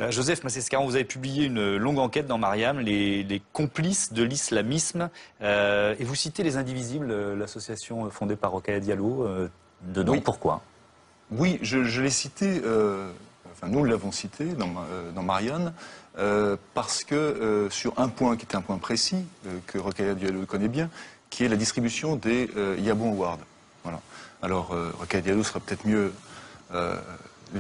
Joseph Massescaron, vous avez publié une longue enquête dans Mariam, les complices de l'islamisme, et vous citez Les Indivisibles, l'association fondée par Rokhaya Diallo. Dedans, oui. Pourquoi? Oui, je l'ai cité, enfin nous l'avons cité dans Marianne, parce que sur un point qui est un point précis, que Rokhaya Diallo connaît bien, qui est la distribution des Yabon Awards. Voilà. Alors, Rokhaya Diallo sera peut-être mieux,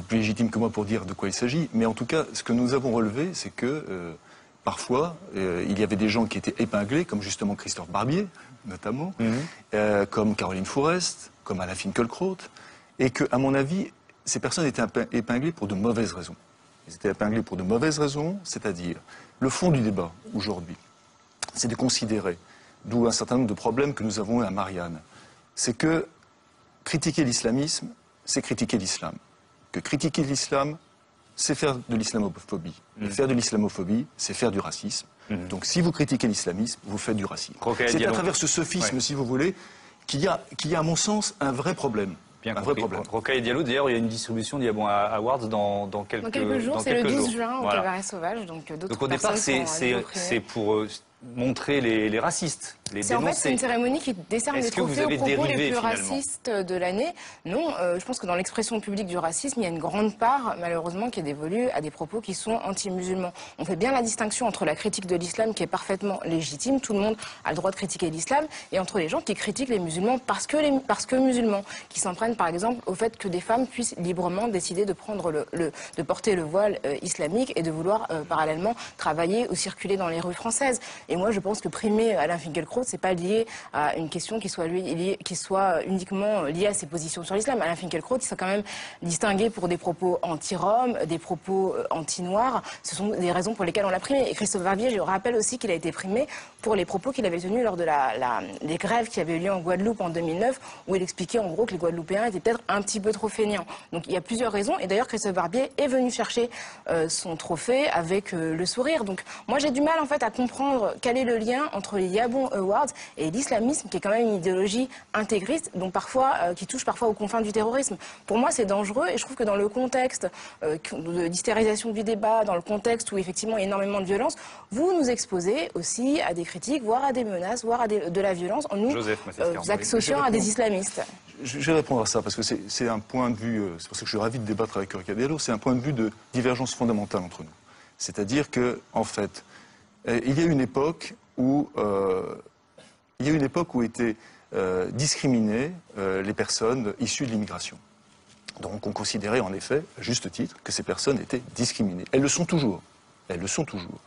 plus légitime que moi pour dire de quoi il s'agit, mais en tout cas, ce que nous avons relevé, c'est que parfois, il y avait des gens qui étaient épinglés, comme justement Christophe Barbier, notamment, comme Caroline Fourest, comme Alain Finkielkraut, et que, à mon avis, ces personnes étaient épinglées pour de mauvaises raisons. Ils étaient épinglés pour de mauvaises raisons, c'est-à-dire, le fond du débat, aujourd'hui, c'est de considérer, d'où un certain nombre de problèmes que nous avons à Marianne, c'est que critiquer l'islamisme, c'est critiquer l'islam. Que critiquer l'islam, c'est faire de l'islamophobie. Faire de l'islamophobie, c'est faire du racisme. Donc si vous critiquez l'islamisme, vous faites du racisme. C'est à travers ce sophisme, si vous voulez, qu'il y a, à mon sens, un vrai problème. Bien un vrai problème. Rokhaya Diallo, d'ailleurs, il y a une distribution d'Yabon Awards dans quelques jours. C'est le 12 juin au Cabaret Sauvage. Donc au départ, c'est pour montrer les racistes, les dénoncer. En fait, c'est une cérémonie qui décerne les trophées aux propos les plus racistes de l'année. Non, je pense que dans l'expression publique du racisme, il y a une grande part, malheureusement, qui est dévolue à des propos qui sont anti-musulmans. On fait bien la distinction entre la critique de l'islam, qui est parfaitement légitime, tout le monde a le droit de critiquer l'islam, et entre les gens qui critiquent les musulmans parce que musulmans, qui s'en prennent, par exemple, au fait que des femmes puissent librement décider de prendre de porter le voile islamique et de vouloir parallèlement travailler ou circuler dans les rues françaises. Et moi, je pense que primer Alain Finkielkraut, c'est pas lié à une question qui soit uniquement liée à ses positions sur l'islam. Alain Finkielkraut, il s'est quand même distingué pour des propos anti-roms, des propos anti-noirs. Ce sont des raisons pour lesquelles on l'a primé. Et Christophe Barbier, je rappelle aussi qu'il a été primé pour les propos qu'il avait tenus lors de des grèves qui avaient eu lieu en Guadeloupe en 2009, où il expliquait en gros que les Guadeloupéens étaient peut-être un petit peu trop feignants. Donc il y a plusieurs raisons. Et d'ailleurs, Christophe Barbier est venu chercher son trophée avec le sourire. Donc moi, j'ai du mal en fait à comprendre quel est le lien entre les Yabon Awards et l'islamisme, qui est quand même une idéologie intégriste, donc qui touche parfois aux confins du terrorisme. Pour moi, c'est dangereux, et je trouve que dans le contexte d'hystérisation du débat, dans le contexte où effectivement il y a énormément de violence, vous nous exposez aussi à des critiques, voire à des menaces, voire à de la violence, en nous associant à des islamistes. Je vais répondre à ça, parce que c'est un point de vue, c'est pour ça que je suis ravi de débattre avec Rokhaya Diallo, c'est un point de vue de divergence fondamentale entre nous. C'est-à-dire que, en fait, il y a une époque où étaient discriminées les personnes issues de l'immigration. Donc on considérait en effet, à juste titre, que ces personnes étaient discriminées. Elles le sont toujours. Elles le sont toujours.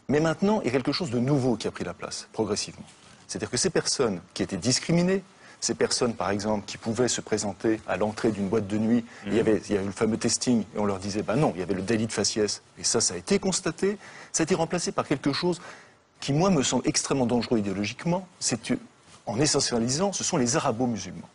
Mais maintenant, il y a quelque chose de nouveau qui a pris la place, progressivement. C'est-à-dire que ces personnes qui étaient discriminées, ces personnes, par exemple, qui pouvaient se présenter à l'entrée d'une boîte de nuit, il y avait le fameux testing, et on leur disait, ben non, il y avait le délit de faciès. Et ça a été constaté, ça a été remplacé par quelque chose qui, moi, me semble extrêmement dangereux idéologiquement, c'est en essentialisant, ce sont les arabo-musulmans.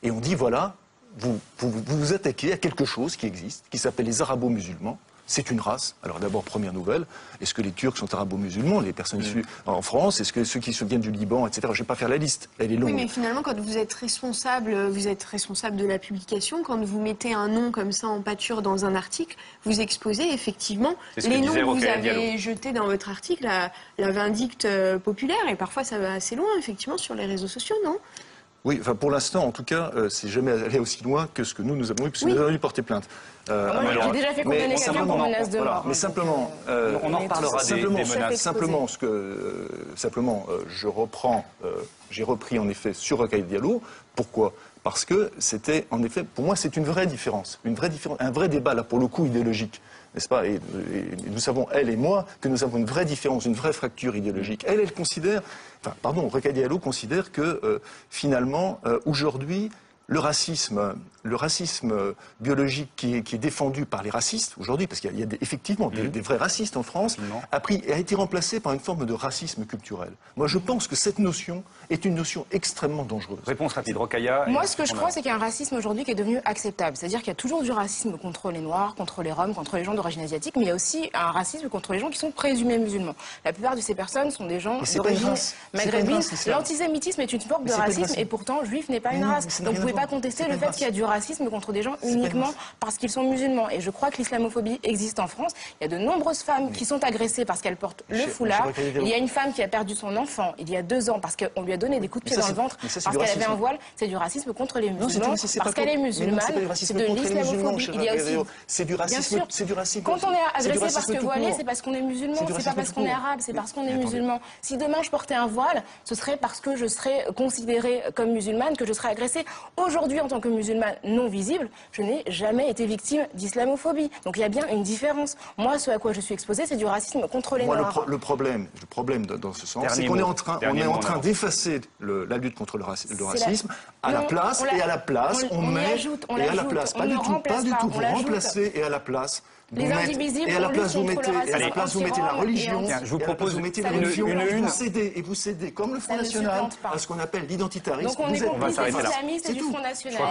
Et on dit, voilà, vous attaquez à quelque chose qui existe, qui s'appelle les arabo-musulmans. C'est une race. Alors d'abord, première nouvelle, est-ce que les Turcs sont arabo-musulmans, les personnes issues en France? Est-ce que ceux qui viennent du Liban, etc. Je ne vais pas faire la liste, elle est longue. Oui, mais finalement, quand vous êtes responsable de la publication, quand vous mettez un nom comme ça en pâture dans un article, vous exposez effectivement les noms que vous avez jetés dans votre article, la vindicte populaire, et parfois ça va assez loin, effectivement, sur les réseaux sociaux, non? Oui, enfin pour l'instant, en tout cas, c'est jamais allé aussi loin que ce que nous avons eu, puisque nous avons dû porter plainte. J'ai déjà fait condamner quelqu'un pour menace de mort. Mais simplement, on en reparlera des menaces. J'ai repris en effet sur Rokhaya Diallo. Pourquoi? Parce que c'était, en effet, pour moi, c'est une vraie différence, un vrai débat, là, pour le coup, idéologique. N'est-ce pas? Et nous savons, elle et moi, que nous avons une vraie différence, une vraie fracture idéologique. Elle considère, Rokhaya Diallo considère que, finalement, aujourd'hui, le racisme biologique qui est défendu par les racistes aujourd'hui, parce qu'il y a effectivement des vrais racistes en France, a été remplacé par une forme de racisme culturel. Moi, je pense que cette notion est une notion extrêmement dangereuse. Réponse rapide, Rokhaya. Moi, ce que je crois, c'est qu'il y a un racisme aujourd'hui qui est devenu acceptable. C'est-à-dire qu'il y a toujours du racisme contre les Noirs, contre les Roms, contre les gens d'origine asiatique, mais il y a aussi un racisme contre les gens qui sont présumés musulmans. La plupart de ces personnes sont des gens d'origine maghrébine. L'antisémitisme est une forme de racisme, et pourtant, juif n'est pas une race. Donc vous pouvez pas contester le fait qu'il y a du racisme contre des gens uniquement parce qu'ils sont musulmans. Et je crois que l'islamophobie existe en France. Il y a de nombreuses femmes qui sont agressées parce qu'elles portent le foulard. Il y a une femme qui a perdu son enfant il y a 2 ans parce qu'on lui a donné des coups de pied dans le ventre parce qu'elle avait un voile. C'est du racisme contre les musulmans parce qu'elle est musulmane. C'est de l'islamophobie. Il y a aussi... C'est du racisme. Quand on est agressé parce que voilé, c'est parce qu'on est musulman. C'est pas parce qu'on est arabe, c'est parce qu'on est musulman. Si demain je portais un voile, ce serait parce que je serais considérée comme musulmane que je serais agressée. Aujourd'hui, en tant que musulmane non visible, je n'ai jamais été victime d'islamophobie. Donc il y a bien une différence. Moi, ce à quoi je suis exposée, c'est du racisme contre les Noirs. Le problème dans ce sens, c'est qu'on est en train d'effacer la lutte contre le racisme. À la place, on met... Et à la place, pas du tout, vous remplacez et à la place... Les indivisibles, et à la place vous mettez la religion. Je vous propose vous mettez la religion et vous cédez comme le Front National à ce qu'on appelle l'identitarisme. Donc on est complice des islamistes et du Front National.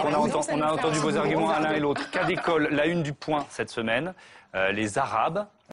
On a entendu vos arguments à l'un et l'autre. Cas d'école, la une du Point cette semaine, les Arabes